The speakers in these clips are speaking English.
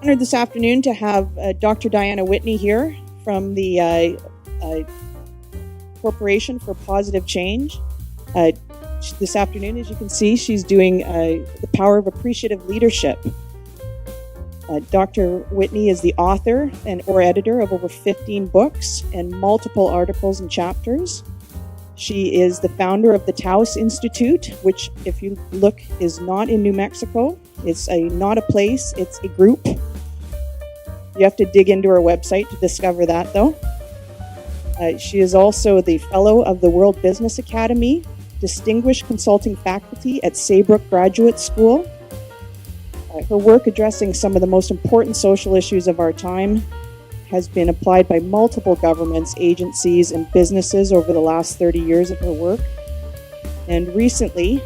Honored this afternoon to have Dr. Diana Whitney here from the Corporation for Positive Change. This afternoon, as you can see, she's doing the power of appreciative leadership. Dr. Whitney is the author or editor of over 15 books and multiple articles and chapters. She is the founder of the Taos Institute, which, if you look, is not in New Mexico. It's not a place, it's a group. You have to dig into her website to discover that, though. She is also the fellow of the World Business Academy, distinguished consulting faculty at Saybrook Graduate School. Her work addressing some of the most important social issues of our time has been applied by multiple governments, agencies, and businesses over the last 30 years of her work. And recently,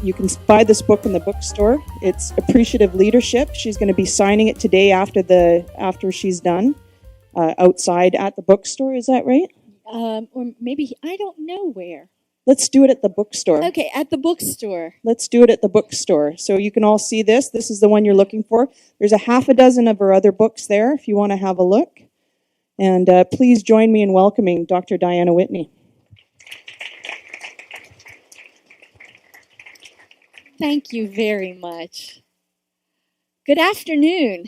you can buy this book in the bookstore. It's Appreciative Leadership. She's going to be signing it today after she's done outside at the bookstore. Is that right? Or maybe, I don't know where. Let's do it at the bookstore. Okay, at the bookstore. Let's do it at the bookstore. So you can all see this. This is the one you're looking for. There's a half a dozen of her other books there if you want to have a look. And please join me in welcoming Dr. Diana Whitney. Thank you very much. Good afternoon.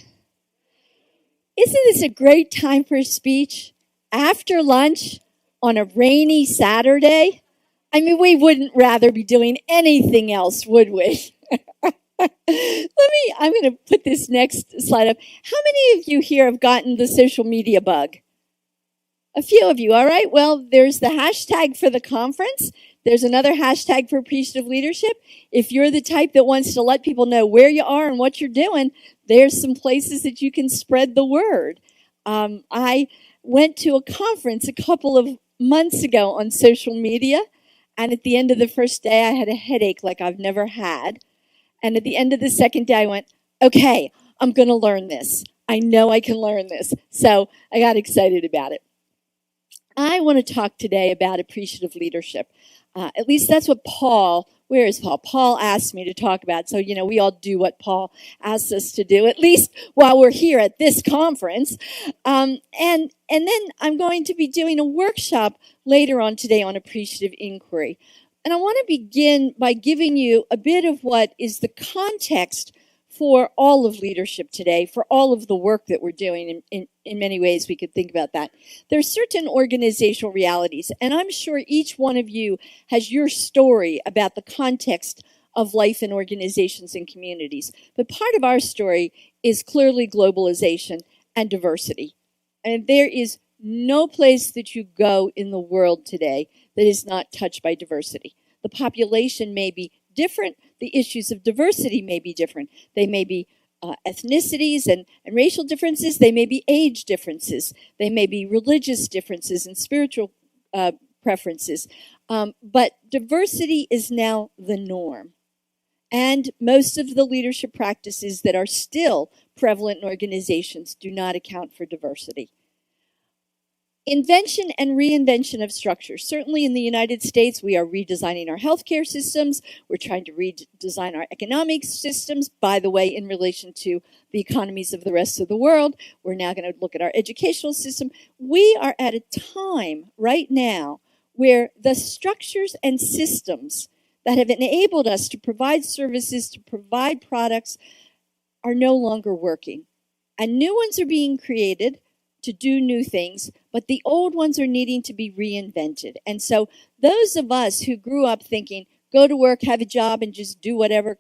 Isn't this a great time for a speech? After lunch on a rainy Saturday? I mean, we wouldn't rather be doing anything else, would we? I'm going to put this next slide up. How many of you here have gotten the social media bug? A few of you, all right. Well, there's the hashtag for the conference. There's another hashtag for appreciative leadership. If you're the type that wants to let people know where you are and what you're doing, there's some places that you can spread the word. I went to a conference a couple of months ago on social media. And at the end of the first day, I had a headache like I've never had. And at the end of the second day, I went, okay, I'm going to learn this. I know I can learn this. So I got excited about it. I want to talk today about appreciative leadership. At least that's what where is Paul? Paul asked me to talk about. So, we all do what Paul asks us to do, at least while we're here at this conference. And then I'm going to be doing a workshop later on today on appreciative inquiry. And I want to begin by giving you a bit of what is the context for all of leadership today, for all of the work that we're doing. In many ways, we could think about that. There are certain organizational realities, and I'm sure each one of you has your story about the context of life in organizations and communities. But part of our story is clearly globalization and diversity. And there is no place that you go in the world today that is not touched by diversity. The population may be different. The issues of diversity may be different. They may be ethnicities and racial differences. They may be age differences. They may be religious differences and spiritual preferences. But diversity is now the norm. And most of the leadership practices that are still prevalent in organizations do not account for diversity. Invention and reinvention of structures. Certainly in the United States, we are redesigning our healthcare systems. We're trying to redesign our economic systems, by the way, in relation to the economies of the rest of the world. We're now going to look at our educational system. We are at a time right now where the structures and systems that have enabled us to provide services, to provide products, are no longer working. And new ones are being created to do new things, but the old ones are needing to be reinvented. And so those of us who grew up thinking, go to work, have a job, and just do whatever,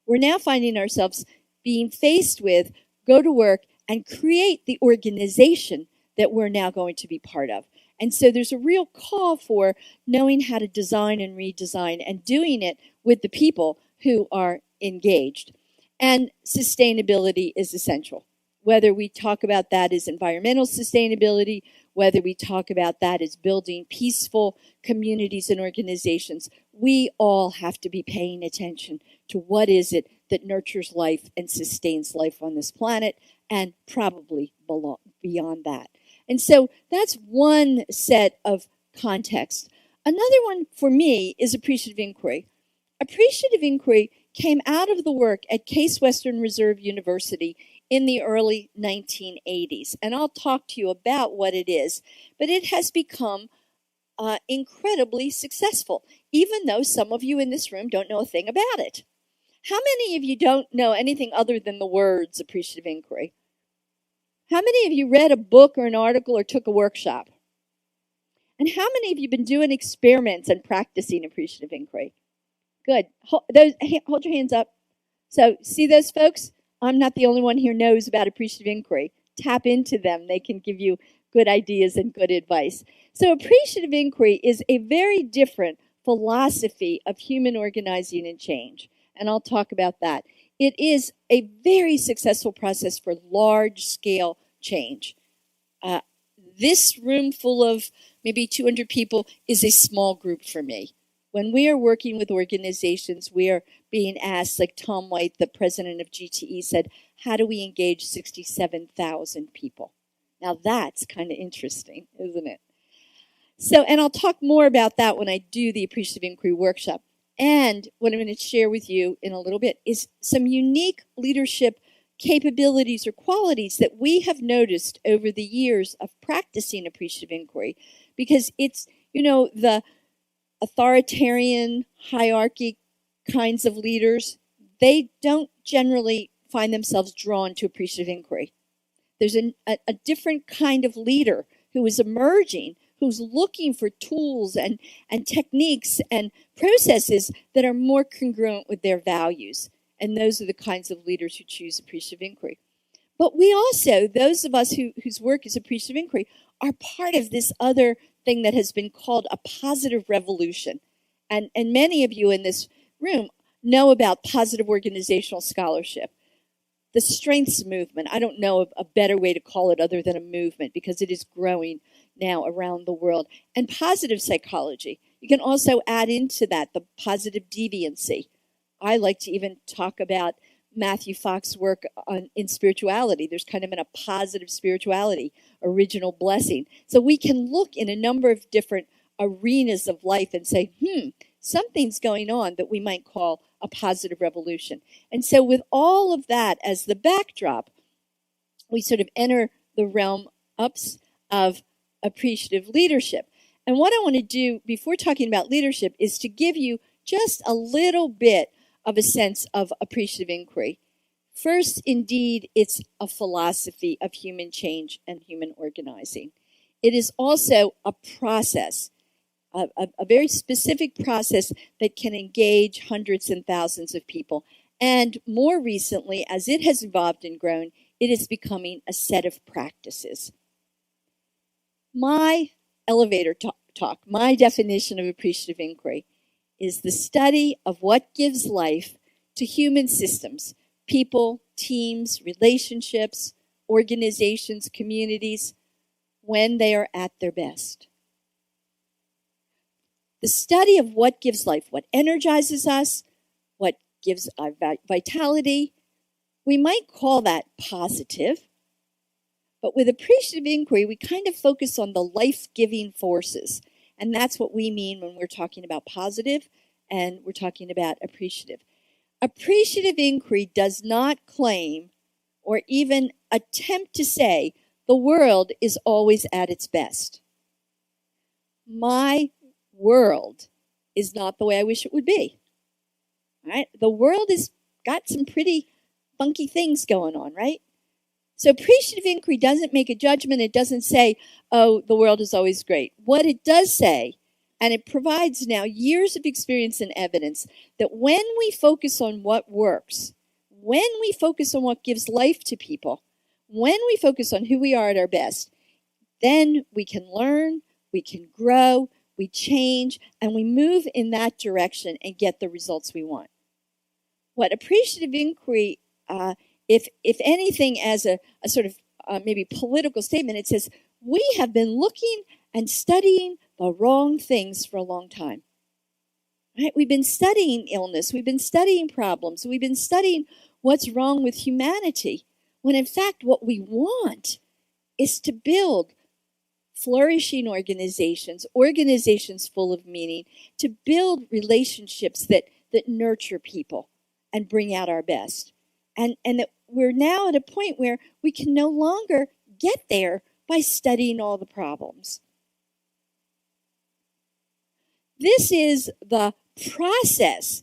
we're now finding ourselves being faced with go to work and create the organization that we're now going to be part of. And so there's a real call for knowing how to design and redesign and doing it with the people who are engaged. And sustainability is essential. Whether we talk about that as environmental sustainability, whether we talk about that as building peaceful communities and organizations, we all have to be paying attention to what is it that nurtures life and sustains life on this planet, and probably beyond that. And so that's one set of context. Another one for me is appreciative inquiry. Appreciative inquiry came out of the work at Case Western Reserve University in the early 1980s. And I'll talk to you about what it is, but it has become incredibly successful, even though some of you in this room don't know a thing about it. How many of you don't know anything other than the words Appreciative Inquiry? How many of you read a book or an article or took a workshop? And how many of you have been doing experiments and practicing Appreciative Inquiry? Good. Hold your hands up. So see those folks? I'm not the only one here knows about Appreciative Inquiry. Tap into them. They can give you good ideas and good advice. So Appreciative Inquiry is a very different philosophy of human organizing and change. And I'll talk about that. It is a very successful process for large-scale change. This room full of maybe 200 people is a small group for me. When we are working with organizations, we are being asked, like Tom White, the president of GTE, said, how do we engage 67,000 people? Now that's kind of interesting, isn't it? So, and I'll talk more about that when I do the Appreciative Inquiry workshop. And what I'm going to share with you in a little bit is some unique leadership capabilities or qualities that we have noticed over the years of practicing Appreciative Inquiry, because it's, you know, the authoritarian hierarchy kinds of leaders, they don't generally find themselves drawn to Appreciative Inquiry. There's a different kind of leader who is emerging, who's looking for tools and techniques and processes that are more congruent with their values. And those are the kinds of leaders who choose Appreciative Inquiry. But we also, those of us whose work is Appreciative Inquiry, are part of this other thing that has been called a positive revolution. And many of you in this room know about positive organizational scholarship. The strengths movement, I don't know a better way to call it other than a movement, because it is growing now around the world. And positive psychology. You can also add into that the positive deviancy. I like to even talk about Matthew Fox's work in spirituality. There's kind of a positive spirituality, original blessing. So we can look in a number of different arenas of life and say, something's going on that we might call a positive revolution. And so with all of that as the backdrop, we sort of enter the realm of appreciative leadership. And what I want to do before talking about leadership is to give you just a little bit of a sense of Appreciative Inquiry. First, indeed, it's a philosophy of human change and human organizing. It is also a process, a very specific process that can engage hundreds and thousands of people. And more recently, as it has evolved and grown, it is becoming a set of practices. My elevator talk, my definition of Appreciative Inquiry, is the study of what gives life to human systems, people, teams, relationships, organizations, communities, when they are at their best. The study of what gives life, what energizes us, what gives our vitality, we might call that positive. But with Appreciative Inquiry, we kind of focus on the life-giving forces. And that's what we mean when we're talking about positive and we're talking about appreciative. Appreciative Inquiry does not claim or even attempt to say the world is always at its best. My world is not the way I wish it would be. Right? The world has got some pretty funky things going on, right? So Appreciative Inquiry doesn't make a judgment. It doesn't say, oh, the world is always great. What it does say, and it provides now years of experience and evidence, that when we focus on what works, when we focus on what gives life to people, when we focus on who we are at our best, then we can learn, we can grow, we change, and we move in that direction and get the results we want. What Appreciative Inquiry, if anything, as a sort of maybe political statement, it says, we have been looking and studying the wrong things for a long time. Right? We've been studying illness. We've been studying problems. We've been studying what's wrong with humanity, when in fact what we want is to build flourishing organizations, organizations full of meaning, to build relationships that nurture people. and bring out our best. And that we're now at a point where we can no longer get there by studying all the problems. This is the process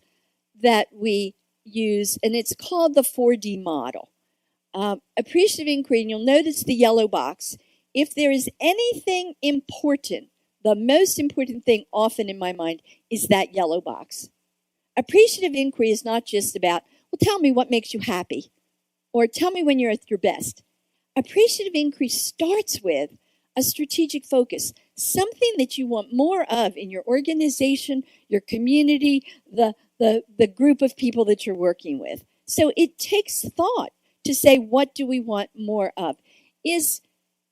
that we use, and it's called the 4D model. Appreciative inquiry, and you'll notice the yellow box. If there is anything important, the most important thing often in my mind is that yellow box. Appreciative inquiry is not just about, well, tell me what makes you happy, or tell me when you're at your best. Appreciative inquiry starts with a strategic focus, something that you want more of in your organization, your community, the group of people that you're working with. So it takes thought to say, what do we want more of? Is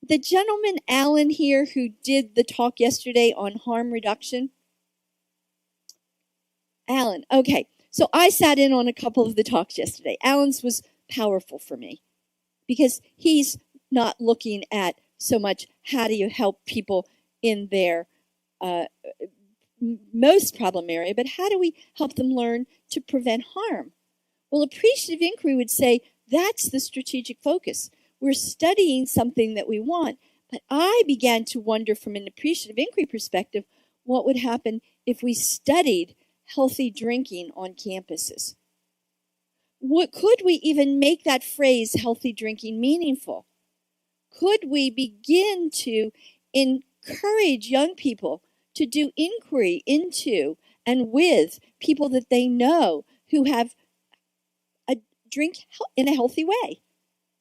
the gentleman, Alan, here, who did the talk yesterday on harm reduction? Alan, okay. So I sat in on a couple of the talks yesterday. Alan's was powerful for me because he's not looking at so much how do you help people in their most problem area, but how do we help them learn to prevent harm? Well, appreciative inquiry would say that's the strategic focus. We're studying something that we want, but I began to wonder from an appreciative inquiry perspective, what would happen if we studied healthy drinking on campuses? Could we even make that phrase, healthy drinking, meaningful? Could we begin to encourage young people to do inquiry into and with people that they know who have a drink in a healthy way?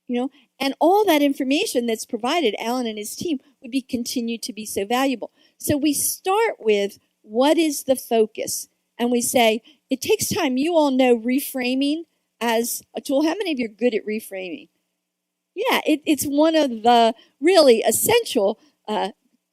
You know, and all that information that's provided, Alan and his team, would be continue to be so valuable. So we start with what is the focus? And we say, it takes time. You all know reframing as a tool. How many of you are good at reframing? Yeah, it's one of the really essential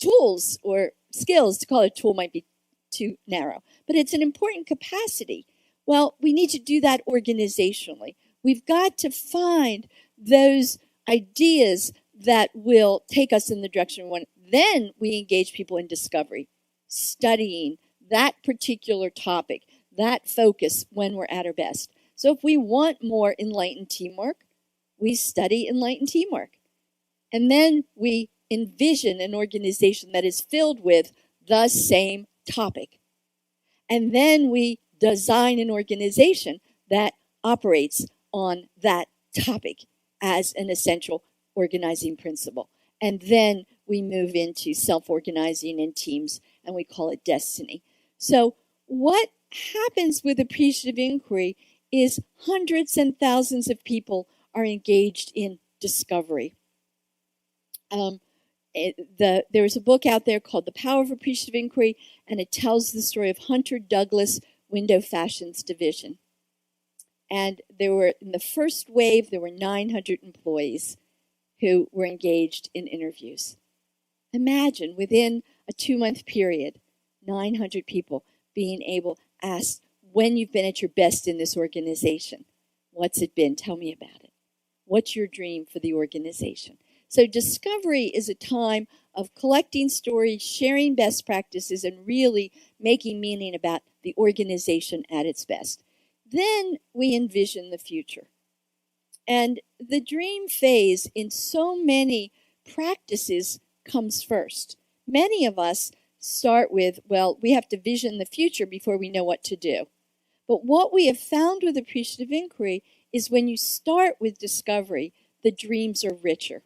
tools or skills. To call it a tool might be too narrow, but it's an important capacity. Well, we need to do that organizationally. We've got to find those ideas that will take us in the direction we want. Then we engage people in discovery, studying that particular topic, that focus when we're at our best. So if we want more enlightened teamwork, we study enlightened teamwork. And then we envision an organization that is filled with the same topic. And then we design an organization that operates on that topic as an essential organizing principle. And then we move into self-organizing in teams, and we call it destiny. So what happens with appreciative inquiry is hundreds and thousands of people are engaged in discovery. There is a book out there called The Power of Appreciative Inquiry, and it tells the story of Hunter Douglas Window Fashions Division. And there were, in the first wave, there were 900 employees who were engaged in interviews. Imagine, within a 2-month period, 900 people being able to ask, when you've been at your best in this organization, what's it been? Tell me about it. What's your dream for the organization? So discovery is a time of collecting stories, sharing best practices, and really making meaning about the organization at its best. Then we envision the future. And the dream phase in so many practices comes first. Many of us start with, well, we have to vision the future before we know what to do. But what we have found with appreciative inquiry is when you start with discovery, the dreams are richer.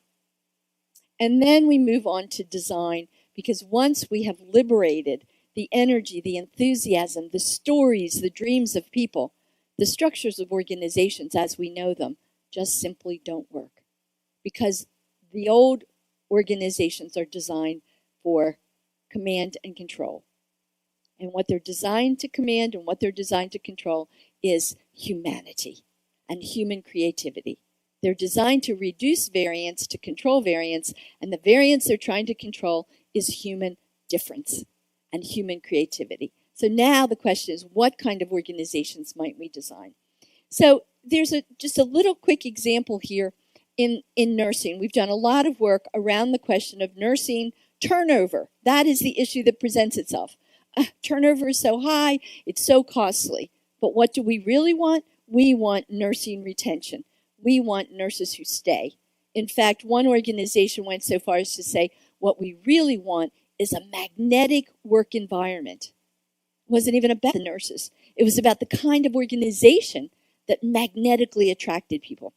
And then we move on to design, because once we have liberated the energy, the enthusiasm, the stories, the dreams of people, the structures of organizations as we know them just simply don't work. Because the old organizations are designed for command and control. And what they're designed to command and what they're designed to control is humanity and human creativity. They're designed to reduce variance, to control variance, and the variance they're trying to control is human difference and human creativity. So now the question is, what kind of organizations might we design? So there's just a little quick example here in nursing. We've done a lot of work around the question of nursing turnover. That is the issue that presents itself. Turnover is so high, it's so costly. But what do we really want? we want nursing retention. We want nurses who stay. In fact, one organization went so far as to say, what we really want is a magnetic work environment. It wasn't even about the nurses. It was about the kind of organization that magnetically attracted people.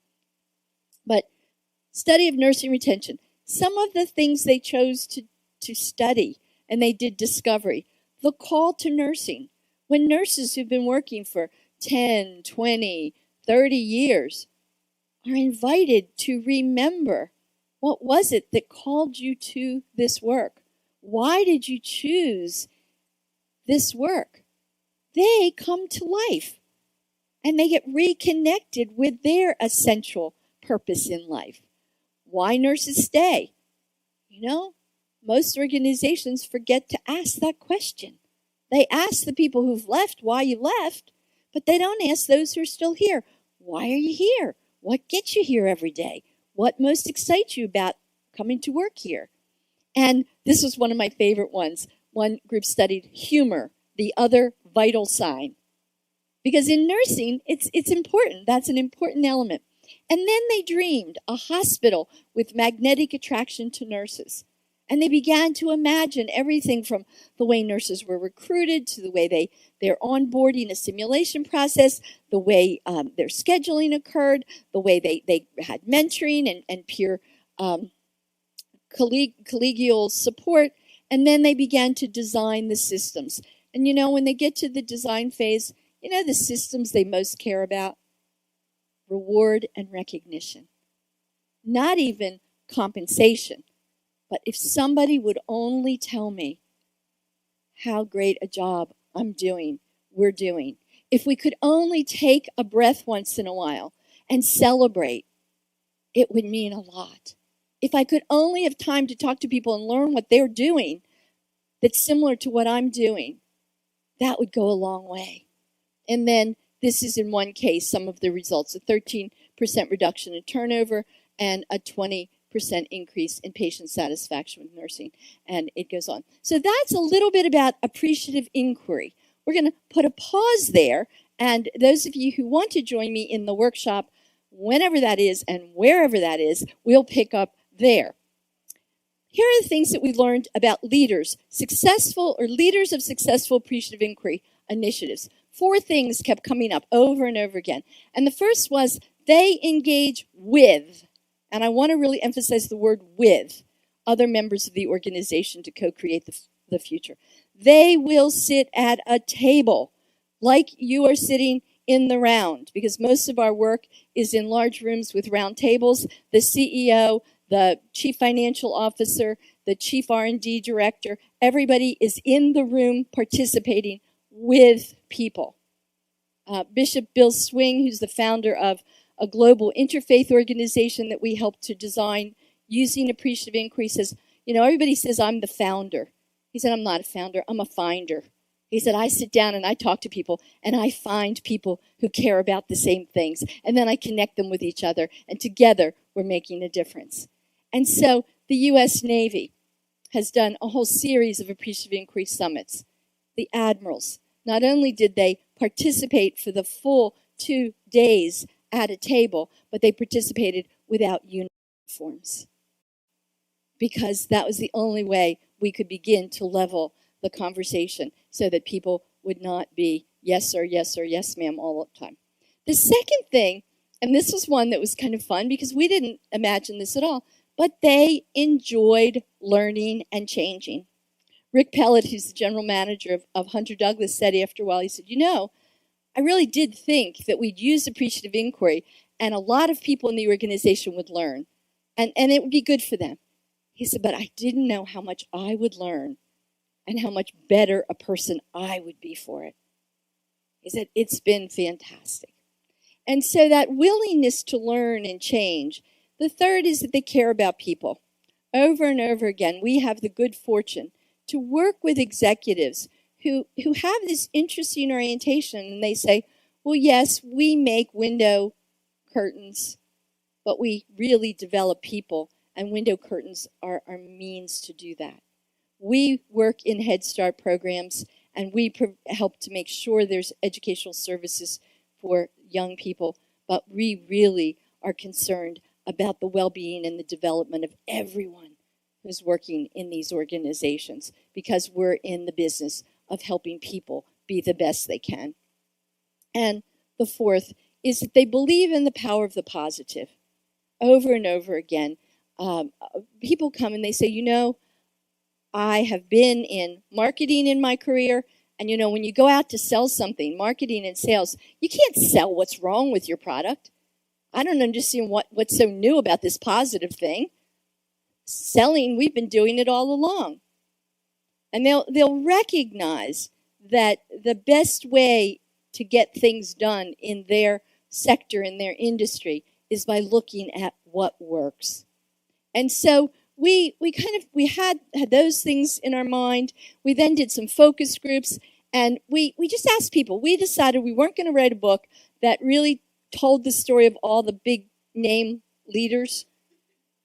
But study of nursing retention. Some of the things they chose to study, and they did discovery. The call to nursing. When nurses who've been working for 10, 20, 30 years are invited to remember, what was it that called you to this work? Why did you choose this work? They come to life and they get reconnected with their essential purpose in life. Why nurses stay? You know, most organizations forget to ask that question. They ask the people who've left why you left, but they don't ask those who are still here. Why are you here? What gets you here every day? What most excites you about coming to work here? And this was one of my favorite ones. One group studied humor, the other vital sign. Because in nursing, it's important. That's an important element. And then they dreamed a hospital with magnetic attraction to nurses. And they began to imagine everything from the way nurses were recruited to the way they're onboarding a simulation process, the way their scheduling occurred, the way they had mentoring and peer collegial support. And then they began to design the systems. And you know, when they get to the design phase, you know the systems they most care about? Reward and recognition. Not even compensation. But if somebody would only tell me how great a job we're doing. If we could only take a breath once in a while and celebrate, it would mean a lot. If I could only have time to talk to people and learn what they're doing that's similar to what I'm doing, that would go a long way. And then this is in one case, some of the results, a 13% reduction in turnover and a 20% increase in patient satisfaction with nursing, and it goes on. So that's a little bit about appreciative inquiry. We're going to put a pause there, and those of you who want to join me in the workshop, whenever that is and wherever that is, we'll pick up there. Here are the things that we learned about leaders, successful or leaders of successful appreciative inquiry initiatives. 4 things kept coming up over and over again. And the first was they engage with, and I want to really emphasize the word with, other members of the organization to co-create the future. They will sit at a table like you are sitting in the round, because most of our work is in large rooms with round tables. The CEO, the chief financial officer, the chief R&D director, everybody is in the room participating with people. Bishop Bill Swing, who's the founder of a global interfaith organization that we helped to design using appreciative inquiry, says, you know, everybody says I'm the founder. He said, I'm not a founder, I'm a finder. He said, I sit down and I talk to people and I find people who care about the same things. And then I connect them with each other. And together we're making a difference. And so the U.S. Navy has done a whole series of appreciative inquiry summits. The admirals, not only did they participate for the full 2 days at a table, but they participated without uniforms. Because that was the only way we could begin to level the conversation so that people would not be yes sir, yes ma'am all the time. The second thing, and this was one that was kind of fun because we didn't imagine this at all, but they enjoyed learning and changing. Rick Pellet, who's the general manager of Hunter Douglas, said after a while, he said, you know, I really did think that we'd use appreciative inquiry and a lot of people in the organization would learn and it would be good for them. He said, but I didn't know how much I would learn and how much better a person I would be for it. He said, it's been fantastic. And so that willingness to learn and change. The third is that they care about people. Over and over again, we have the good fortune to work with executives who have this interesting orientation, and they say, well, yes, we make window curtains, but we really develop people, and window curtains are our means to do that. We work in Head Start programs, and we help to make sure there's educational services for young people, but we really are concerned about the well-being and the development of everyone who's working in these organizations, because we're in the business of helping people be the best they can. And the fourth is that they believe in the power of the positive. Over and over again, people come and they say, you know, I have been in marketing in my career, and you know, when you go out to sell something, marketing and sales, you can't sell what's wrong with your product. I don't understand what's so new about this positive thing. Selling, we've been doing it all along. And they'll recognize that the best way to get things done in their sector, in their industry, is by looking at what works. And so we had those things in our mind. We then did some focus groups, and we just asked people. We decided we weren't going to write a book that really told the story of all the big name leaders.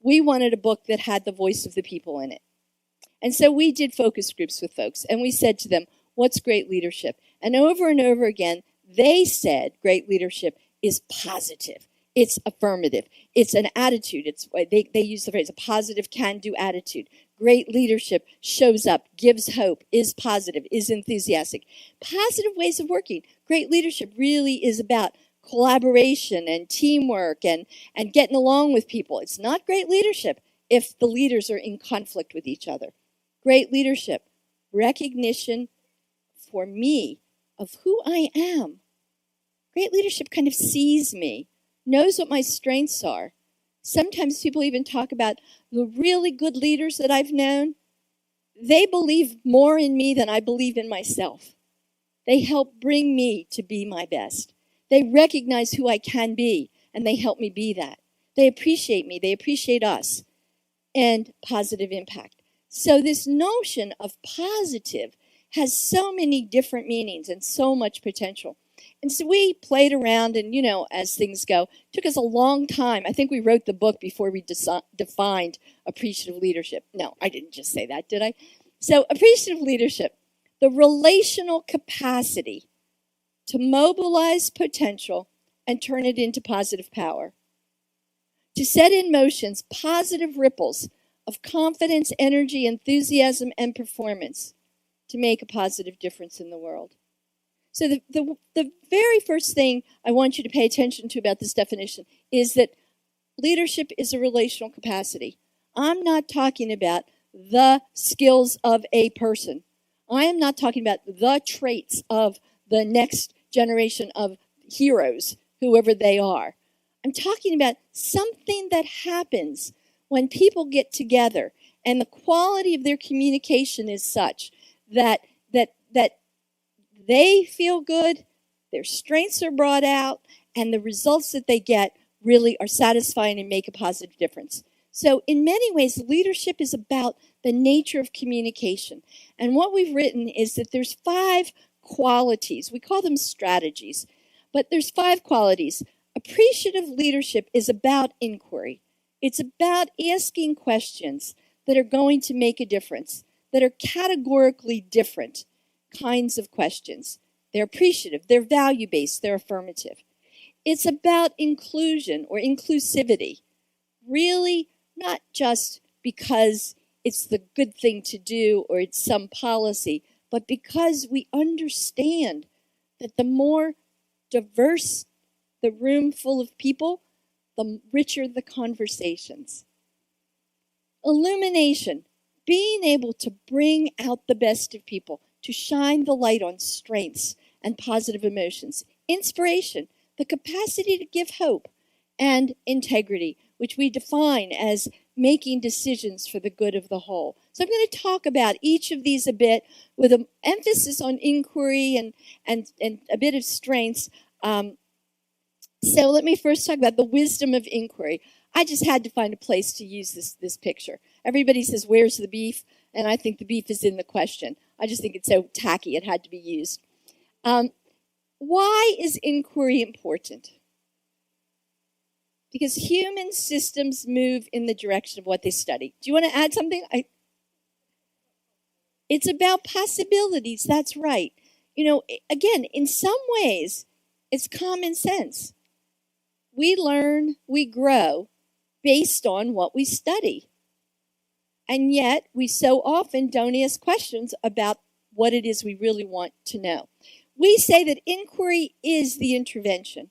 We wanted a book that had the voice of the people in it. And so we did focus groups with folks, and we said to them, what's great leadership? And over again, they said great leadership is positive. It's affirmative. It's an attitude. They use the phrase, a positive can-do attitude. Great leadership shows up, gives hope, is positive, is enthusiastic. Positive ways of working. Great leadership really is about collaboration and teamwork and getting along with people. It's not great leadership if the leaders are in conflict with each other. Great leadership, recognition for me of who I am. Great leadership kind of sees me, knows what my strengths are. Sometimes people even talk about the really good leaders that I've known. They believe more in me than I believe in myself. They help bring me to be my best. They recognize who I can be, and they help me be that. They appreciate me. They appreciate us. And positive impact. So this notion of positive has so many different meanings and so much potential. And so we played around, and, you know, as things go, it took us a long time. I think we wrote the book before we defined appreciative leadership. No, I didn't just say that, did I? So appreciative leadership, the relational capacity to mobilize potential and turn it into positive power. To set in motion positive ripples of confidence, energy, enthusiasm, and performance to make a positive difference in the world. So the very first thing I want you to pay attention to about this definition is that leadership is a relational capacity. I'm not talking about the skills of a person. I am not talking about the traits of the next generation of heroes, whoever they are. I'm talking about something that happens when people get together and the quality of their communication is such that they feel good, their strengths are brought out, and the results that they get really are satisfying and make a positive difference. So in many ways, leadership is about the nature of communication. And what we've written is that there's 5 qualities. We call them strategies, but there's 5 qualities. Appreciative leadership is about inquiry. It's about asking questions that are going to make a difference, that are categorically different kinds of questions. They're appreciative, they're value-based, they're affirmative. It's about inclusion or inclusivity. Really, not just because it's the good thing to do or it's some policy, but because we understand that the more diverse the room full of people, the richer the conversations. Illumination, being able to bring out the best of people, to shine the light on strengths and positive emotions. Inspiration, the capacity to give hope. And integrity, which we define as making decisions for the good of the whole. So I'm going to talk about each of these a bit with an emphasis on inquiry and a bit of strengths. So let me first talk about the wisdom of inquiry. I just had to find a place to use this picture. Everybody says, where's the beef? And I think the beef is in the question. I just think it's so tacky it had to be used. Why is inquiry important? Because human systems move in the direction of what they study. Do you want to add something? It's about possibilities. That's right. You know, again, in some ways, It's common sense. We learn, we grow based on what we study. And yet, we so often don't ask questions about what it is we really want to know. We say that inquiry is the intervention,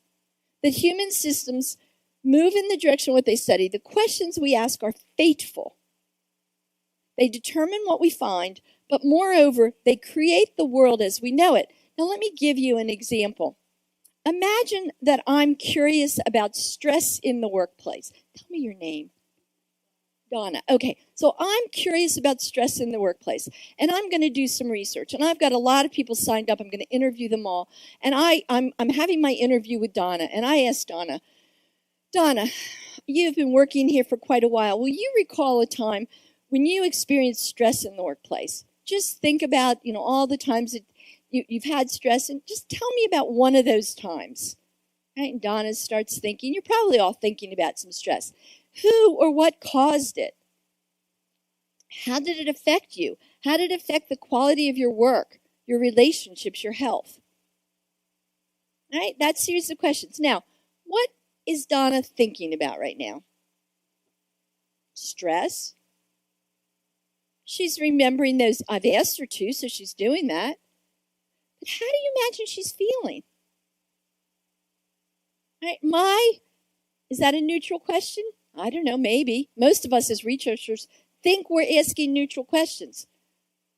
that human systems move in the direction of what they study. The questions we ask are fateful. They determine what we find, but moreover, they create the world as we know it. Now, let me give you an example. Imagine that I'm curious about stress in the workplace. Tell me your name. Donna. Okay, so I'm curious about stress in the workplace, and I'm going to do some research. And I've got a lot of people signed up. I'm going to interview them all. And I'm having my interview with Donna, and I asked Donna, you've been working here for quite a while. Will you recall a time when you experienced stress in the workplace? Just think about, all the times that you've had stress, and just tell me about one of those times. Right? And Donna starts thinking. You're probably all thinking about some stress. Who or what caused it? How did it affect you? How did it affect the quality of your work, your relationships, your health? All right, that's a series of questions. Now, what is Donna thinking about right now? Stress. She's remembering those. I've asked her to, so she's doing that. But how do you imagine she's feeling? All right, is that a neutral question? I don't know, maybe. Most of us as researchers think we're asking neutral questions.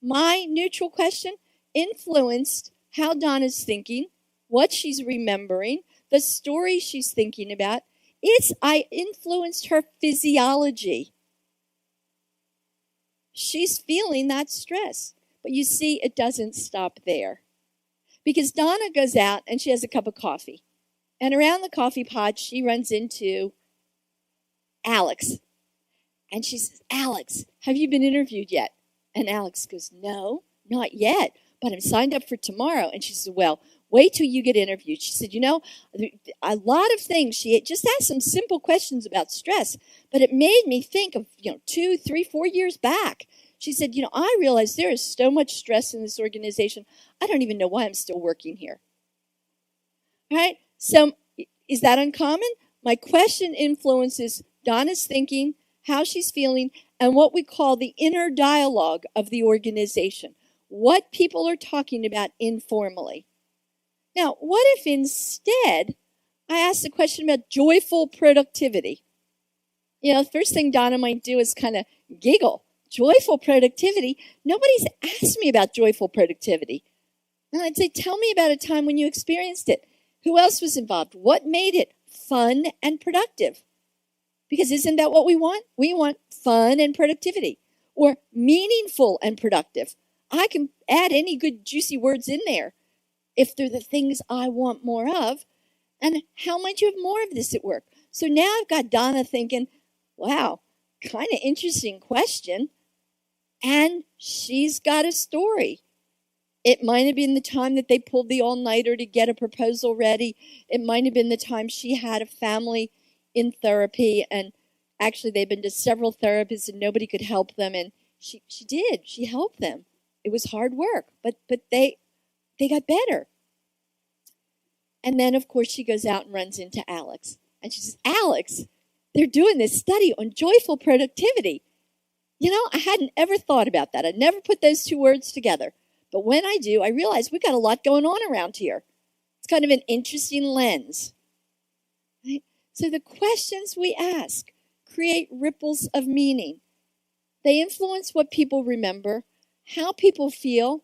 My neutral question influenced how Donna's thinking, what she's remembering, the story she's thinking about. I influenced her physiology. She's feeling that stress. But you see, it doesn't stop there. Because Donna goes out and she has a cup of coffee. And around the coffee pot, she runs into Alex. And she says, Alex, have you been interviewed yet? And Alex goes, no, not yet, but I'm signed up for tomorrow. And she said, well, wait till you get interviewed. She said, a lot of things. She just asked some simple questions about stress, but it made me think of, 2, 3, 4 years back. She said, I realize there is so much stress in this organization. I don't even know why I'm still working here. All right? So is that uncommon? My question influences Donna's thinking, how she's feeling, and what we call the inner dialogue of the organization. What people are talking about informally. Now, what if instead I asked a question about joyful productivity? The first thing Donna might do is kind of giggle. Joyful productivity? Nobody's asked me about joyful productivity. And I'd say, tell me about a time when you experienced it. Who else was involved? What made it fun and productive? Because isn't that what we want? We want fun and productivity, or meaningful and productive. I can add any good juicy words in there if they're the things I want more of. And how might you have more of this at work? So now I've got Donna thinking, wow, kind of interesting question. And she's got a story. It might have been the time that they pulled the all-nighter to get a proposal ready. It might have been the time she had a family in therapy, and actually they've been to several therapists and nobody could help them, and she did. She helped them. It was hard work, but they got better. And then, of course, she goes out and runs into Alex. And she says, Alex, they're doing this study on joyful productivity. I hadn't ever thought about that. I never put those two words together. But when I do, I realize we've got a lot going on around here. It's kind of an interesting lens. Right? So the questions we ask create ripples of meaning. They influence what people remember, how people feel,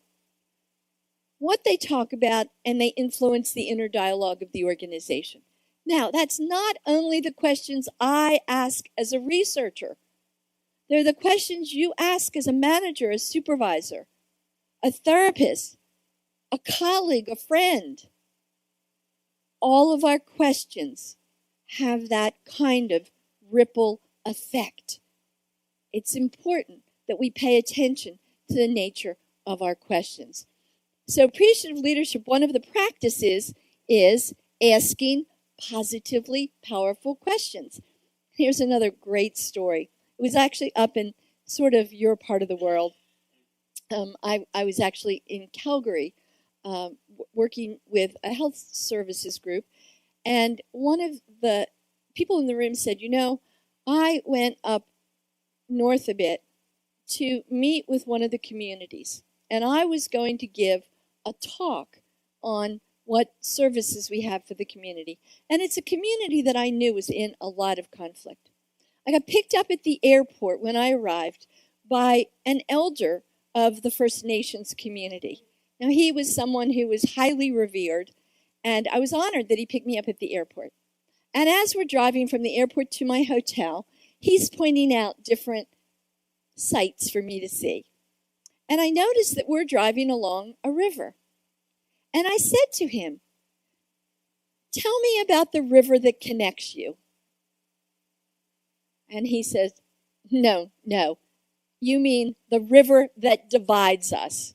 what they talk about, and they influence the inner dialogue of the organization. Now, that's not only the questions I ask as a researcher. They're the questions you ask as a manager, a supervisor, a therapist, a colleague, a friend. All of our questions have that kind of ripple effect. It's important that we pay attention to the nature of our questions. So appreciative leadership, one of the practices is asking positively powerful questions. Here's another great story. It was actually up in sort of your part of the world. I was actually in Calgary working with a health services group, and one of the people in the room said, you know, I went up north a bit to meet with one of the communities, and I was going to give a talk on what services we have for the community. And it's a community that I knew was in a lot of conflict. I got picked up at the airport when I arrived by an elder of the First Nations community. Now, he was someone who was highly revered, and I was honored that he picked me up at the airport. And as we're driving from the airport to my hotel, he's pointing out different sights for me to see. And I noticed that we're driving along a river. And I said to him, tell me about the river that connects you. And he says, no, you mean the river that divides us.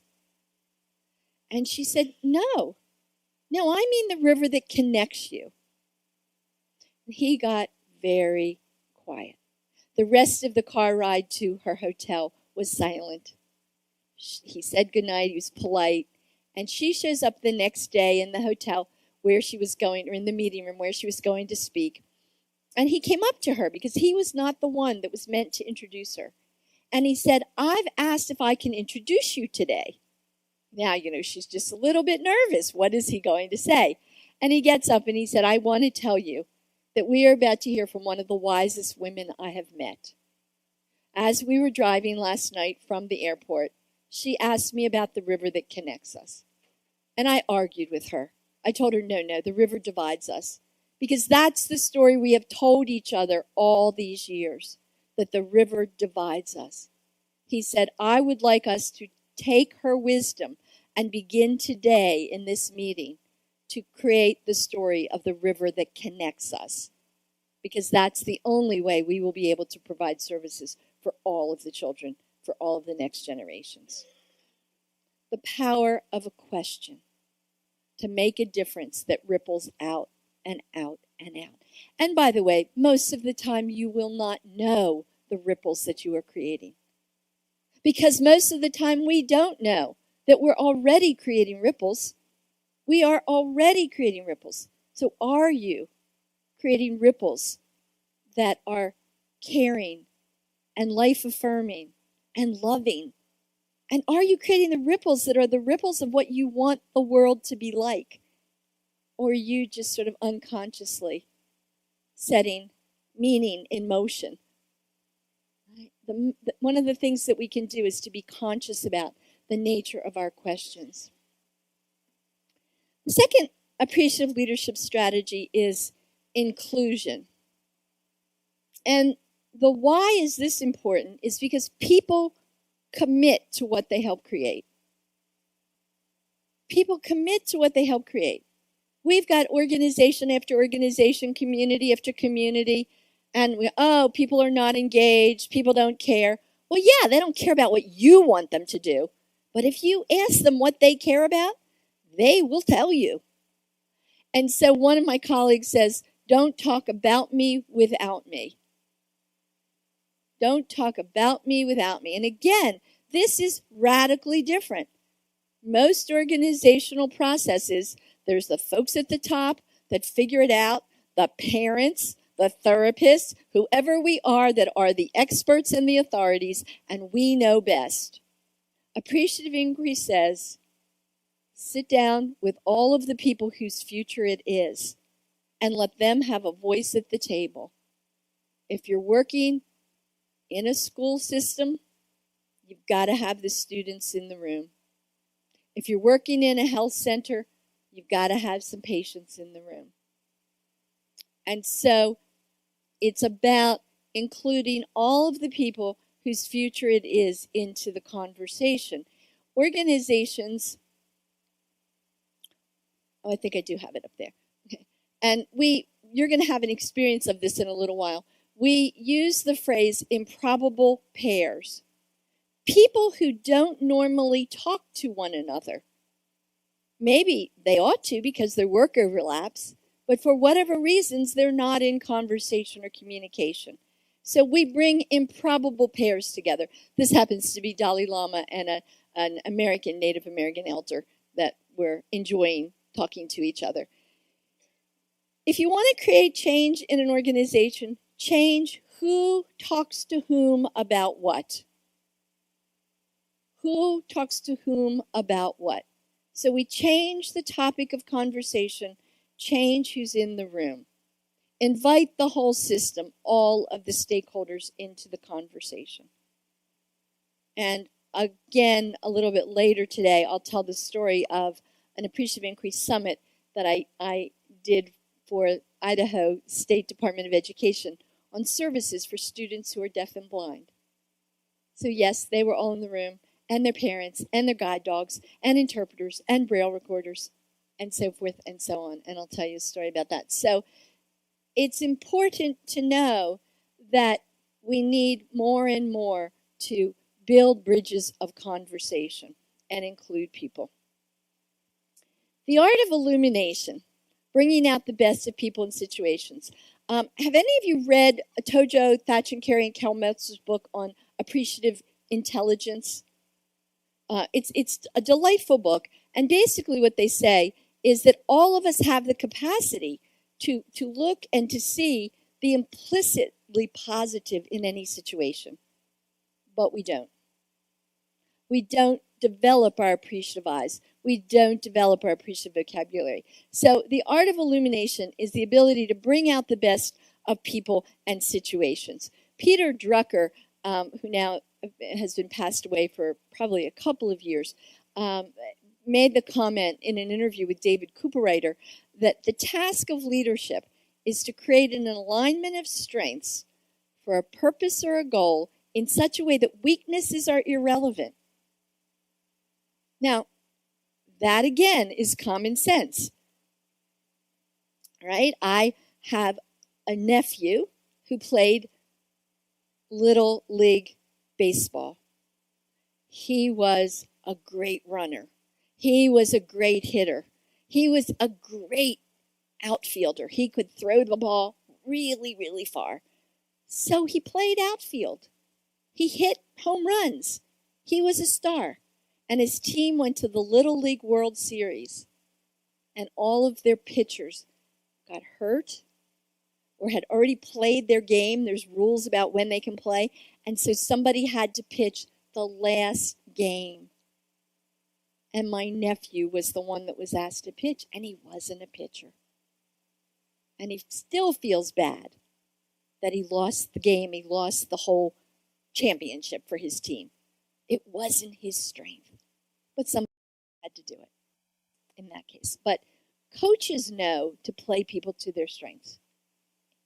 And she said, no, I mean the river that connects you. And he got very quiet. The rest of the car ride to her hotel was silent. He said goodnight, he was polite, and she shows up the next day in the hotel where she was going, or in the meeting room where she was going to speak. And he came up to her because he was not the one that was meant to introduce her. And he said, I've asked if I can introduce you today. Now, you know, she's just a little bit nervous. What is he going to say? And he gets up and he said, I want to tell you that we are about to hear from one of the wisest women I have met. As we were driving last night from the airport, she asked me about the river that connects us. And I argued with her. I told her, no, the river divides us. Because that's the story we have told each other all these years, that the river divides us. He said, I would like us to take her wisdom and begin today in this meeting to create the story of the river that connects us. Because that's the only way we will be able to provide services for all of the children, for all of the next generations. The power of a question to make a difference that ripples out and out and out. And by the way, most of the time you will not know the ripples that you are creating. Because most of the time we don't know that we're already creating ripples. We are already creating ripples. So are you creating ripples that are caring and life-affirming and loving? And are you creating the ripples that are the ripples of what you want the world to be like? Or are you just sort of unconsciously setting meaning in motion? One of the things that we can do is to be conscious about the nature of our questions. The second appreciative leadership strategy is inclusion. And the why is this important is because people commit to what they help create. People commit to what they help create. We've got organization after organization, community after community, and people are not engaged, people don't care. Well, yeah, they don't care about what you want them to do, but if you ask them what they care about, they will tell you. And so one of my colleagues says, don't talk about me without me. Don't talk about me without me. And again, this is radically different. Most organizational processes, there's the folks at the top that figure it out, the parents, the therapists, whoever we are that are the experts and the authorities, and we know best. Appreciative Inquiry says, sit down with all of the people whose future it is and let them have a voice at the table. If you're working in a school system, you've got to have the students in the room. If you're working in a health center, you've got to have some patients in the room. And so it's about including all of the people whose future it is into the conversation. Organizations, I think I do have it up there. Okay. And you're going to have an experience of this in a little while. We use the phrase improbable pairs. People who don't normally talk to one another. Maybe they ought to because their work overlaps, but for whatever reasons, they're not in conversation or communication. So we bring improbable pairs together. This happens to be Dalai Lama and an Native American elder that we're enjoying talking to each other. If you want to create change in an organization, change who talks to whom about what. Who talks to whom about what. So we change the topic of conversation, change who's in the room. Invite the whole system, all of the stakeholders into the conversation. And again, a little bit later today, I'll tell the story of an Appreciative Inquiry Summit that I did for Idaho State Department of Education on services for students who are deaf and blind. So yes, they were all in the room, and their parents, and their guide dogs, and interpreters, and braille recorders, and so forth and so on. And I'll tell you a story about that. So it's important to know that we need more and more to build bridges of conversation and include people. The Art of Illumination, bringing out the best of people and situations. Have any of you read Tojo, Thatch and Carey, and Cal Metzler's book on appreciative intelligence? It's a delightful book, and basically what they say is that all of us have the capacity to look and to see the implicitly positive in any situation, but we don't. We don't develop our appreciative eyes. We don't develop our appreciative vocabulary. So the art of illumination is the ability to bring out the best of people and situations. Peter Drucker, who now has been passed away for probably a couple of years, made the comment in an interview with David Cooperwriter that the task of leadership is to create an alignment of strengths for a purpose or a goal in such a way that weaknesses are irrelevant. Now, that again is common sense. Right? I have a nephew who played Little League baseball. He was a great runner. He was a great hitter. He was a great outfielder. He could throw the ball really, really far. So he played outfield. He hit home runs. He was a star. And his team went to the Little League World Series. And all of their pitchers got hurt or had already played their game. There's rules about when they can play. And so somebody had to pitch the last game. And my nephew was the one that was asked to pitch, and he wasn't a pitcher. And he still feels bad that he lost the game. He lost the whole championship for his team. It wasn't his strength. But somebody had to do it in that case. But coaches know to play people to their strengths.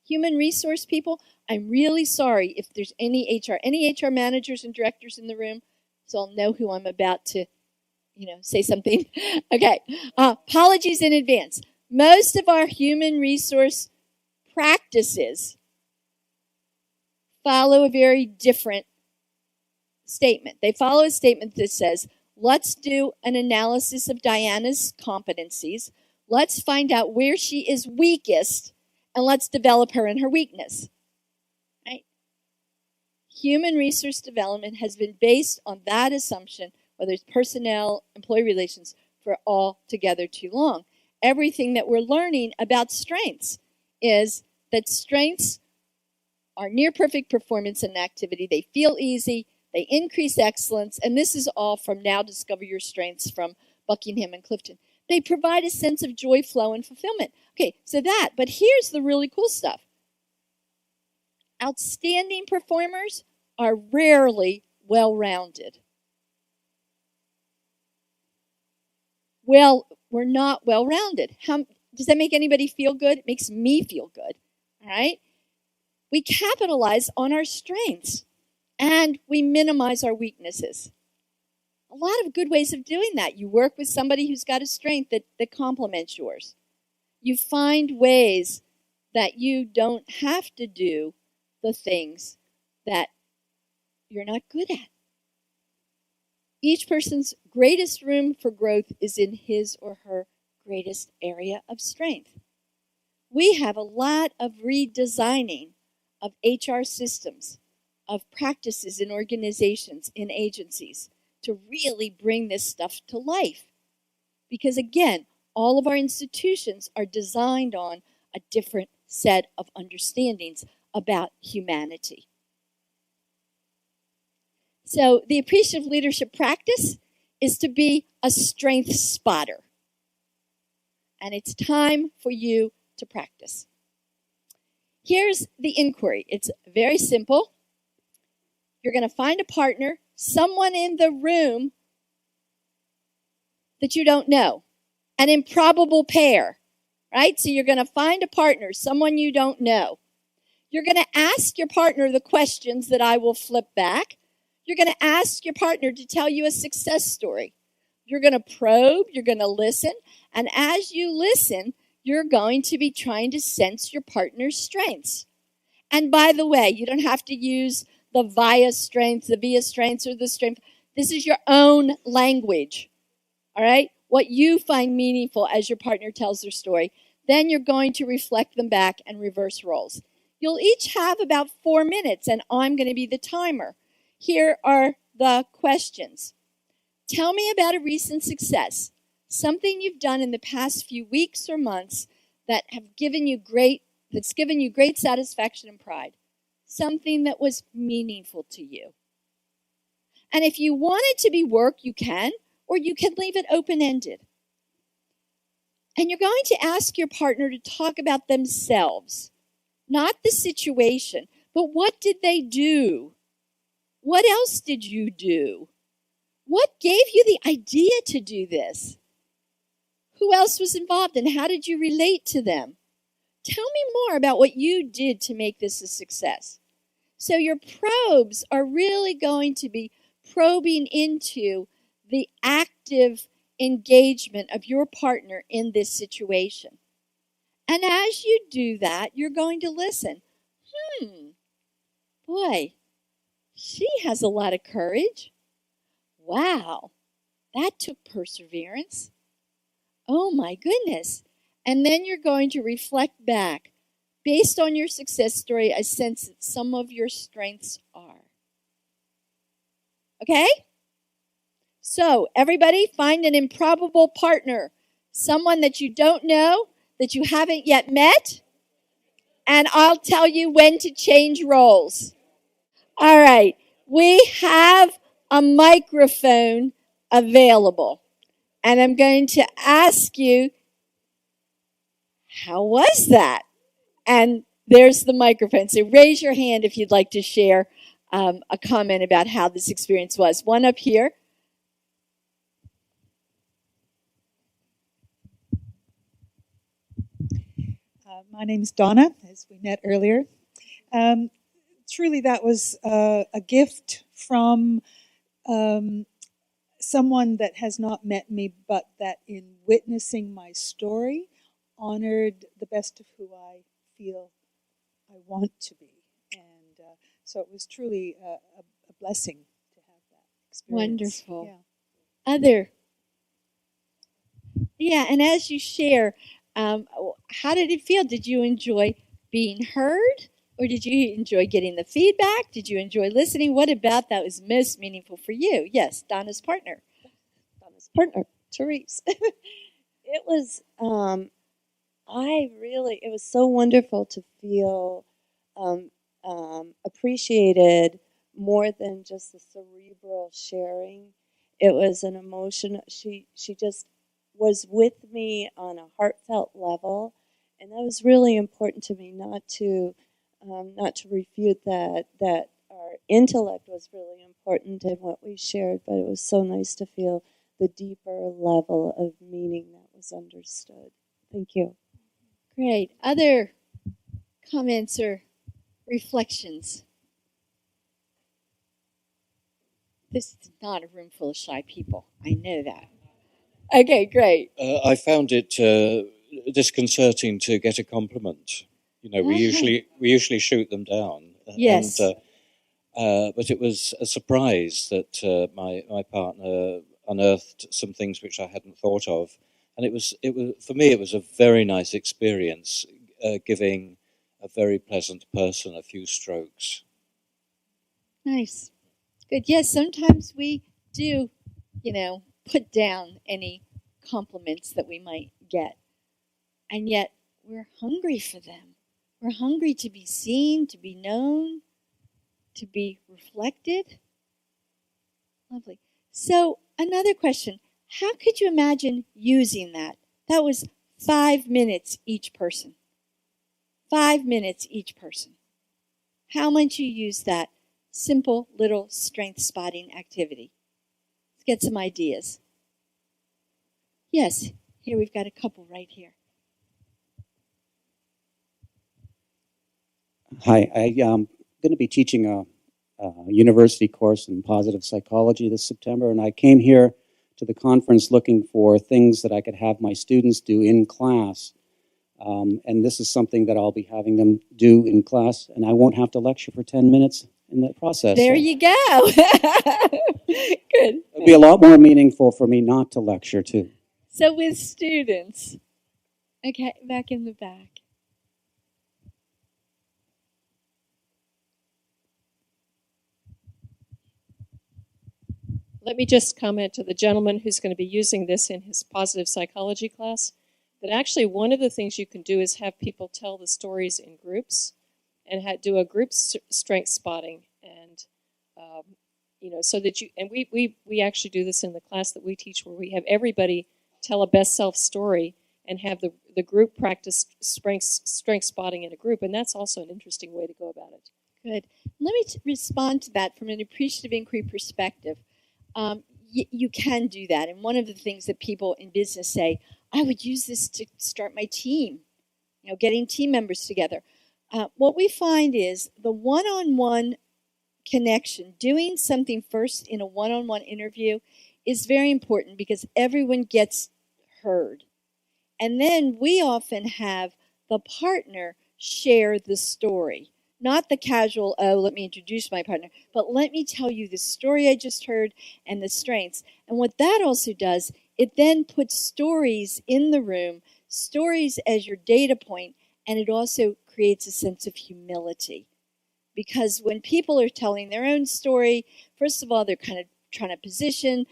Human resource people, I'm really sorry if there's any HR managers and directors in the room, so I'll know who I'm about to, say something. Okay, apologies in advance. Most of our human resource practices follow a very different statement. They follow a statement that says, let's do an analysis of Diana's competencies. Let's find out where she is weakest, and let's develop her in her weakness. Right? Human resource development has been based on that assumption, whether it's personnel, employee relations, for altogether too long. Everything that we're learning about strengths is that strengths are near perfect performance in activity. They feel easy. They increase excellence. And this is all from Now Discover Your Strengths from Buckingham and Clifton. They provide a sense of joy, flow, and fulfillment. Okay, so that, but here's the really cool stuff. Outstanding performers are rarely well-rounded. Well, we're not well-rounded. Does that make anybody feel good? It makes me feel good, all right? We capitalize on our strengths, and we minimize our weaknesses. A lot of good ways of doing that. You work with somebody who's got a strength that complements yours. You find ways that you don't have to do the things that you're not good at. Each person's greatest room for growth is in his or her greatest area of strength. We have a lot of redesigning of HR systems, of practices in organizations, in agencies, to really bring this stuff to life. Because again, all of our institutions are designed on a different set of understandings about humanity. So the appreciative leadership practice is to be a strength spotter. And it's time for you to practice. Here's the inquiry. It's very simple. You're going to find a partner, someone in the room that you don't know, an improbable pair, right? So you're going to find a partner, someone you don't know. You're going to ask your partner the questions that I will flip back. You're going to ask your partner to tell you a success story. You're going to probe, you're going to listen, and as you listen, you're going to be trying to sense your partner's strengths. And by the way, you don't have to use the via strengths, the via strengths, or the strength. This is your own language, all right? What you find meaningful as your partner tells their story. Then you're going to reflect them back and reverse roles. You'll each have about 4 minutes, and I'm going to be the timer. Here are the questions. Tell me about a recent success, something you've done in the past few weeks or months that have given you great satisfaction and pride, something that was meaningful to you. And if you want it to be work, you can, or you can leave it open-ended. And you're going to ask your partner to talk about themselves, not the situation, but what did they do? What else did you do? What gave you the idea to do this? Who else was involved and how did you relate to them? Tell me more about what you did to make this a success. So your probes are really going to be probing into the active engagement of your partner in this situation. And as you do that, you're going to listen. Boy, she has a lot of courage. Wow, that took perseverance. Oh my goodness. And then you're going to reflect back. Based on your success story, I sense that some of your strengths are. Okay? So, everybody find an improbable partner, someone that you don't know, that you haven't yet met, and I'll tell you when to change roles. All right, we have a microphone available, and I'm going to ask you, how was that? And there's the microphone. So raise your hand if you'd like to share a comment about how this experience was. One up here. My name's Donna, as we met earlier. Truly, that was a gift from someone that has not met me, but that in witnessing my story, honored the best of who I feel I want to be. And so it was truly a blessing to have that experience. Wonderful. Yeah. Yeah, and as you share, how did it feel? Did you enjoy being heard? Or did you enjoy getting the feedback? Did you enjoy listening? What about that was most meaningful for you? Yes, Donna's partner. Therese. It was, it was so wonderful to feel appreciated more than just the cerebral sharing. It was an emotion. She just was with me on a heartfelt level, and that was really important to me, not to refute that our intellect was really important in what we shared, but it was so nice to feel the deeper level of meaning that was understood. Thank you. Great. Other comments or reflections? This is not a room full of shy people. I know that. Okay, great. I found it disconcerting to get a compliment. You know, we usually shoot them down. Yes. But it was a surprise that my partner unearthed some things which I hadn't thought of, and it was for me it was a very nice experience, giving a very pleasant person a few strokes. Nice. Good. Yes, sometimes we do, put down any compliments that we might get. And yet we're hungry for them. We're hungry to be seen, to be known, to be reflected. Lovely. So another question, how could you imagine using that? That was 5 minutes each person. 5 minutes each person. How might you use that simple little strength spotting activity? Let's get some ideas. Yes, here we've got a couple right here. Hi, I'm going to be teaching a university course in positive psychology this September, and I came here to the conference looking for things that I could have my students do in class. And this is something that I'll be having them do in class, and I won't have to lecture for 10 minutes in the process. There you go. Good. It'll be a lot more meaningful for me not to lecture, too. So with students, okay, back in the back. Let me just comment to the gentleman who's going to be using this in his positive psychology class, that actually one of the things you can do is have people tell the stories in groups and do a group strength spotting. And, so that and we actually do this in the class that we teach, where we have everybody tell a best self story and have the group practice strength spotting in a group. And that's also an interesting way to go about it. Good. Let me respond to that from an appreciative inquiry perspective. You can do that. And one of the things that people in business say, I would use this to start my team, getting team members together. What we find is the one-on-one connection, doing something first in a one-on-one interview is very important because everyone gets heard. And then we often have the partner share the story. Not the casual, oh, let me introduce my partner, but let me tell you the story I just heard and the strengths. And what that also does, it then puts stories in the room, stories as your data point, and it also creates a sense of humility. Because when people are telling their own story, first of all, they're kind of trying to position,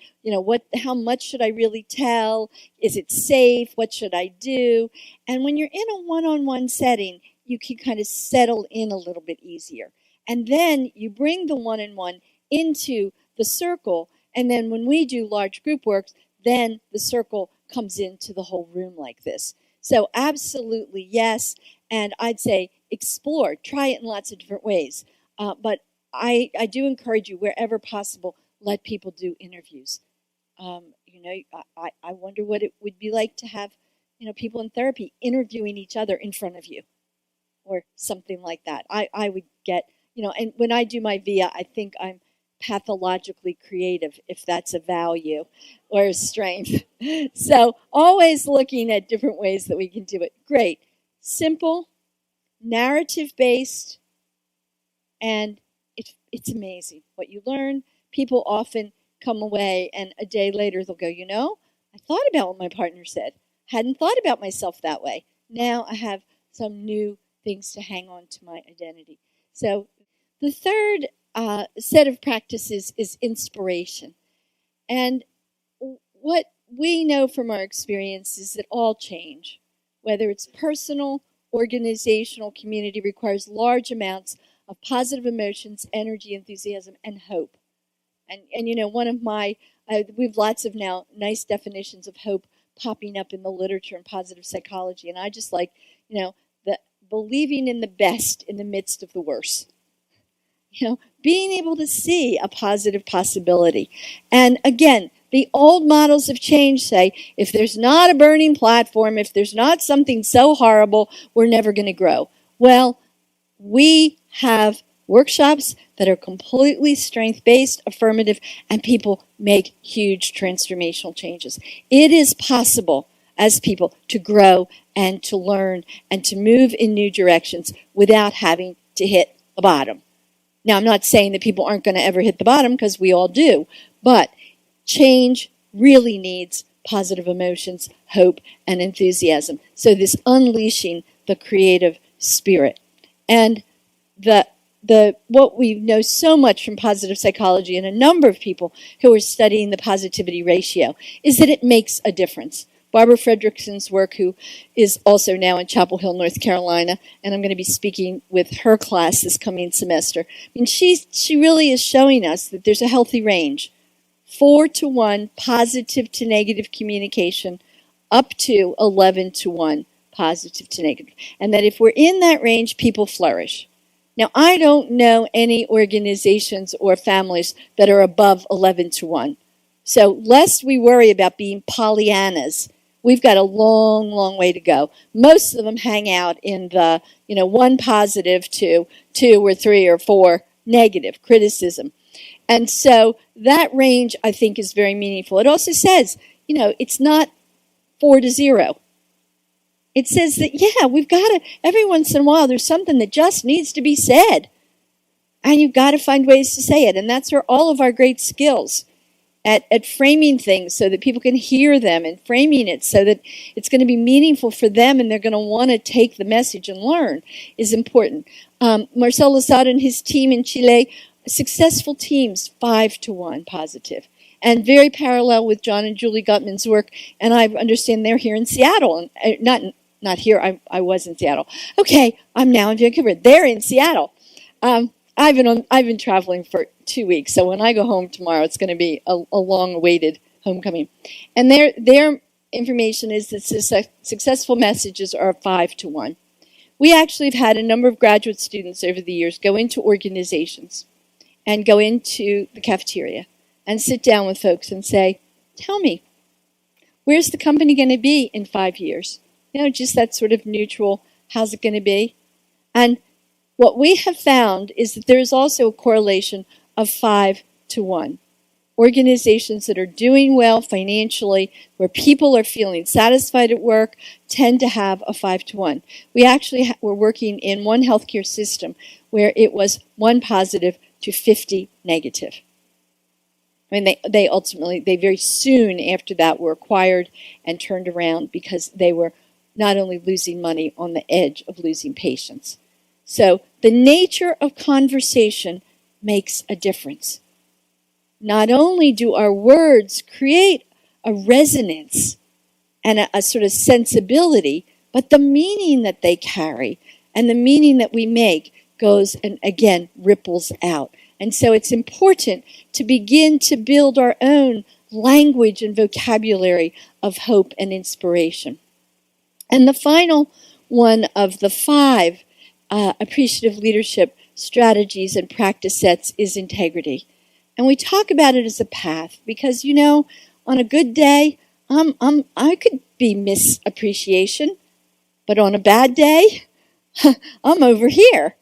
how much should I really tell? Is it safe? What should I do? And when you're in a one-on-one setting, you can kind of settle in a little bit easier. And then you bring the one-on-one into the circle. And then when we do large group works, then the circle comes into the whole room like this. So absolutely, yes. And I'd say explore, try it in lots of different ways. But I do encourage you, wherever possible, let people do interviews. I wonder what it would be like to have, people in therapy interviewing each other in front of you or something like that. I would get, and when I do my VIA, I think I'm pathologically creative, if that's a value or a strength. So always looking at different ways that we can do it. Great. Simple, narrative-based, and it's amazing what you learn. People often come away and a day later they'll go, I thought about what my partner said. Hadn't thought about myself that way. Now I have some new things to hang on to my identity. So the third set of practices is inspiration. And what we know from our experience is that all change, whether it's personal, organizational, community, requires large amounts of positive emotions, energy, enthusiasm, and hope. And one of my, we have lots of now nice definitions of hope popping up in the literature in positive psychology. And I just like, the believing in the best in the midst of the worst. Being able to see a positive possibility. And again, the old models of change say, if there's not a burning platform, if there's not something so horrible, we're never going to grow. Well, we have workshops that are completely strength-based, affirmative, and people make huge transformational changes. It is possible as people to grow and to learn and to move in new directions without having to hit a bottom. Now, I'm not saying that people aren't going to ever hit the bottom, because we all do, but change really needs positive emotions, hope, and enthusiasm. So this unleashing the creative spirit. And the what we know so much from positive psychology and a number of people who are studying the positivity ratio is that it makes a difference. Barbara Fredrickson's work, who is also now in Chapel Hill, North Carolina, and I'm going to be speaking with her class this coming semester. I mean, she really is showing us that there's a healthy range. 4-to-1 positive to negative communication, up to 11-to-1 positive to negative. And that if we're in that range, people flourish. Now, I don't know any organizations or families that are above 11-to-1. So lest we worry about being Pollyannas, we've got a long, long way to go. Most of them hang out in the, 1 positive to 2 or 3 or 4 negative criticism. And so that range, I think, is very meaningful. It also says, it's not 4-0. It says that, we've got to, every once in a while, there's something that just needs to be said. And you've got to find ways to say it. And that's where all of our great skills at framing things so that people can hear them and framing it so that it's going to be meaningful for them and they're going to want to take the message and learn is important. Marcel Lozada and his team in Chile, successful teams, 5-to-1 positive. And very parallel with John and Julie Gutman's work, and I understand they're here in Seattle, and not here. I was in Seattle. Okay, I'm now in Vancouver. They're in Seattle. I've been traveling for 2 weeks, so when I go home tomorrow, it's going to be a long-awaited homecoming. And their information is that successful messages are 5-to-1. We actually have had a number of graduate students over the years go into organizations and go into the cafeteria and sit down with folks and say, tell me, where's the company going to be in 5 years? Just that sort of neutral, how's it going to be? And what we have found is that there is also a correlation of 5-to-1. Organizations that are doing well financially, where people are feeling satisfied at work, tend to have a 5-to-1. We actually were working in one healthcare system where it was 1 positive to 50 negative. I mean, they very soon after that were acquired and turned around because they were not only losing money, on the edge of losing patients. So the nature of conversation makes a difference. Not only do our words create a resonance and a sort of sensibility, but the meaning that they carry and the meaning that we make goes and again ripples out. And so it's important to begin to build our own language and vocabulary of hope and inspiration. And the final one of the 5 appreciative leadership strategies and practice sets is integrity. And we talk about it as a path because, on a good day, I could be misappreciation, but on a bad day, I'm over here.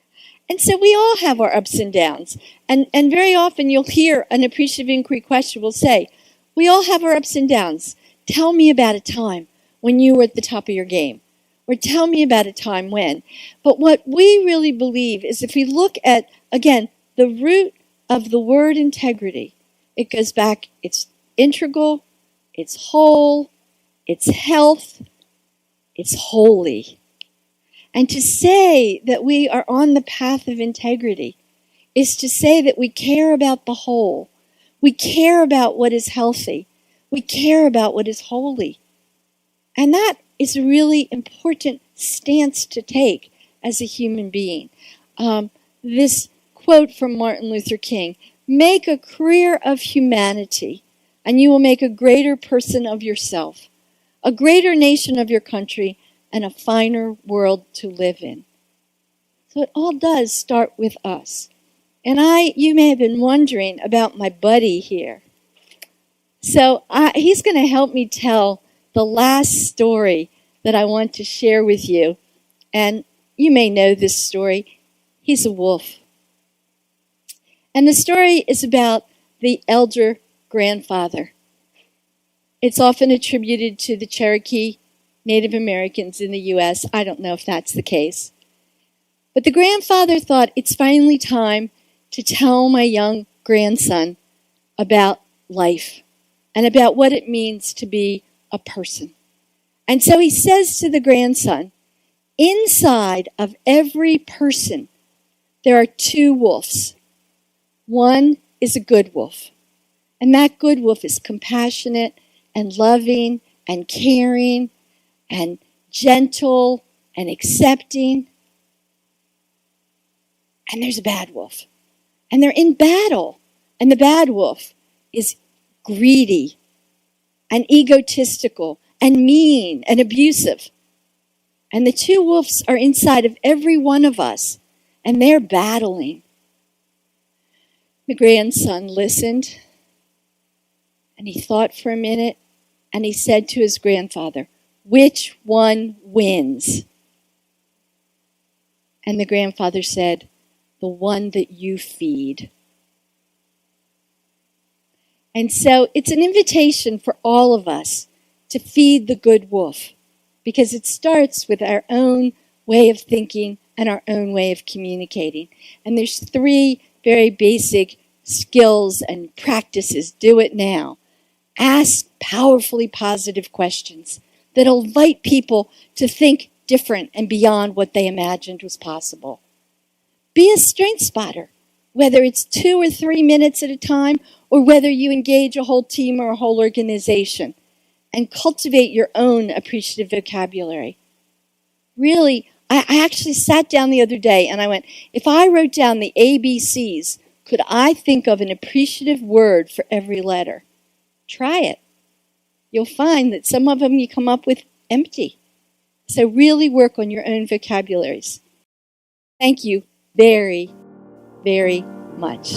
And so we all have our ups and downs. And very often you'll hear an appreciative inquiry question will say, we all have our ups and downs. Tell me about a time when you were at the top of your game. Or tell me about a time when. But what we really believe is if we look at, again, the root of the word integrity, it goes back, it's integral, it's whole, it's health, it's holy. And to say that we are on the path of integrity is to say that we care about the whole. We care about what is healthy. We care about what is holy. And that is a really important stance to take as a human being. This quote from Martin Luther King, make a career of humanity, and you will make a greater person of yourself, a greater nation of your country, and a finer world to live in. So it all does start with us. And you may have been wondering about my buddy here. So he's going to help me tell the last story that I want to share with you. And you may know this story. He's a wolf. And the story is about the elder grandfather. It's often attributed to the Cherokee Native Americans in the U.S. I don't know if that's the case. But the grandfather thought, it's finally time to tell my young grandson about life and about what it means to be a person. And so he says to the grandson, inside of every person, there are two wolves. One is a good wolf, and that good wolf is compassionate and loving and caring and gentle and accepting. And there's a bad wolf, and they're in battle, and the bad wolf is greedy and egotistical and mean and abusive. And the two wolves are inside of every one of us, and they're battling. The grandson listened, and he thought for a minute, and he said to his grandfather, "Which one wins?" And the grandfather said, "The one that you feed." And so it's an invitation for all of us to feed the good wolf, because it starts with our own way of thinking and our own way of communicating. And there's 3 very basic skills and practices. Do it now. Ask powerfully positive questions that invite people to think different and beyond what they imagined was possible. Be a strength spotter, whether it's 2 or 3 minutes at a time, or whether you engage a whole team or a whole organization, and cultivate your own appreciative vocabulary. Really, I actually sat down the other day and I went, if I wrote down the ABCs, could I think of an appreciative word for every letter? Try it. You'll find that some of them you come up with empty. So really work on your own vocabularies. Thank you very, very much.